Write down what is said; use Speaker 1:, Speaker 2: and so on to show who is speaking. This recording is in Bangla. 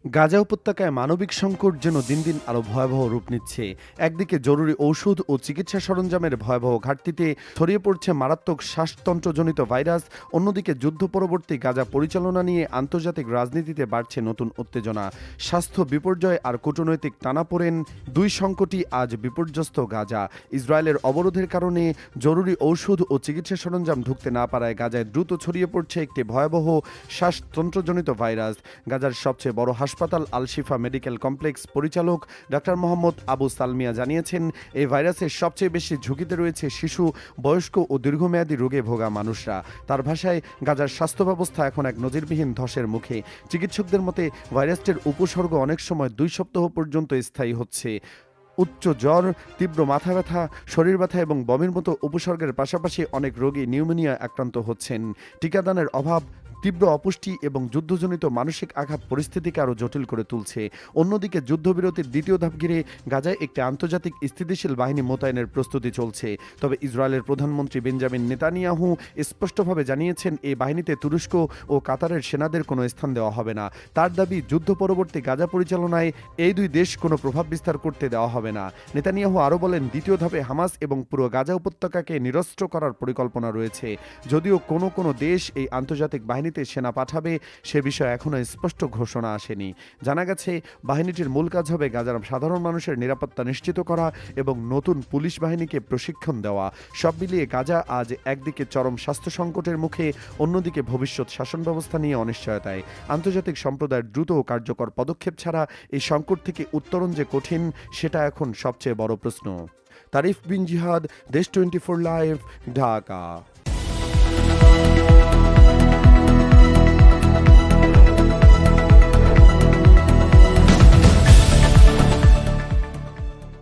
Speaker 1: গাজা উপত্যকায় মানবিক সংকট যেন দিন দিন আরও ভয়াবহ রূপ নিচ্ছে। একদিকে জরুরি ঔষধ ও চিকিৎসা সরঞ্জামের ভয়াবহ ঘাটতিতে ছড়িয়ে পড়ছে মারাত্মক শ্বাসতন্ত্রজনিত ভাইরাস, অন্যদিকে যুদ্ধ পরবর্তী গাজা পরিচালনা নিয়ে আন্তর্জাতিক রাজনীতিতে বাড়ছে নতুন উত্তেজনা। স্বাস্থ্য বিপর্যয় আর কূটনৈতিক টানাপোড়েন, দুই সংকটই আজ বিপর্যস্ত গাজা। ইসরায়েলের অবরোধের কারণে জরুরি ঔষধ ও চিকিৎসা সরঞ্জাম ঢুকতে না পারায় গাজায় দ্রুত ছড়িয়ে পড়ছে একটি ভয়াবহ শ্বাসতন্ত্রজনিত ভাইরাস। গাজার সবচেয়ে বড় হাসপাতাল আল শিফা মেডিকেল কমপ্লেক্স পরিচালক ডাক্তার মোহাম্মদ আবু সালমিয়া জানিয়েছেন, এই ভাইরাসের সবচেয়ে বেশি ঝুঁকিতে রয়েছে শিশু, বয়স্ক ও দীর্ঘমেয়াদী রোগে ভোগা মানুষরা। তার ভাষায়, গাজার স্বাস্থ্য ব্যবস্থা এখন এক নজিরবিহীন ধসের মুখে। চিকিৎসকদের মতে, ভাইরাসটির উপসর্গ অনেক সময় 2 সপ্তাহ পর্যন্ত স্থায়ী হচ্ছে। উচ্চ জ্বর, তীব্র মাথা ব্যথা, শরীর ব্যথা এবং বমির মতো উপসর্গের পাশাপাশি অনেক রোগী নিউমোনিয়া আক্রান্ত হচ্ছেন। টিকাদানের অভাব, তীব্র অপুষ্টি এবং যুদ্ধজনিত মানসিক আঘাত পরিস্থিতিকে আরও জটিল করে তুলছে। অন্যদিকে যুদ্ধবিরতির দ্বিতীয় ধাপ ঘিরে গাজায় একটি আন্তর্জাতিক স্থিতিশীল বাহিনী মোতায়েনের প্রস্তুতি চলছে। তবে ইসরায়েলের প্রধানমন্ত্রী বেঞ্জামিন নেতানিয়াহু স্পষ্টভাবে জানিয়েছেন, এই বাহিনীতে তুরস্ক ও কাতারের সেনাদের কোনো স্থান দেওয়া হবে না। তার দাবি, যুদ্ধ পরবর্তী গাজা পরিচালনায় এই দুই দেশ কোনো প্রভাব বিস্তার করতে দেওয়া হবে না। নেতানিয়াহু আরও বলেন, দ্বিতীয় ধাপে হামাস এবং পুরো গাজা উপত্যকাকে নিরস্ত্র করার পরিকল্পনা রয়েছে। যদিও কোনো কোনো দেশ এই আন্তর্জাতিক বাহিনীতে সেনা পাঠাবে, সে বিষয়ে এখনও স্পষ্ট ঘোষণা আসেনি। জানা গেছে, বাহিনীটির মূল কাজ হবে গাজার সাধারণ মানুষের নিরাপত্তা নিশ্চিত করা এবং নতুন পুলিশ বাহিনীকে প্রশিক্ষণ দেওয়া। সব মিলিয়ে গাজা আজ একদিকে চরম স্বাস্থ্য সংকটের মুখে, অন্যদিকে ভবিষ্যৎ শাসন ব্যবস্থা নিয়ে অনিশ্চয়তায়। আন্তর্জাতিক সম্প্রদায়ের দ্রুত ও কার্যকর পদক্ষেপ ছাড়া এই সংকট থেকে উত্তরণ যে কঠিন, সেটা এখন সবচেয়ে বড় প্রশ্ন। তারিফ বিন জিহাদ, দেশ 24 লাইভ, ঢাকা।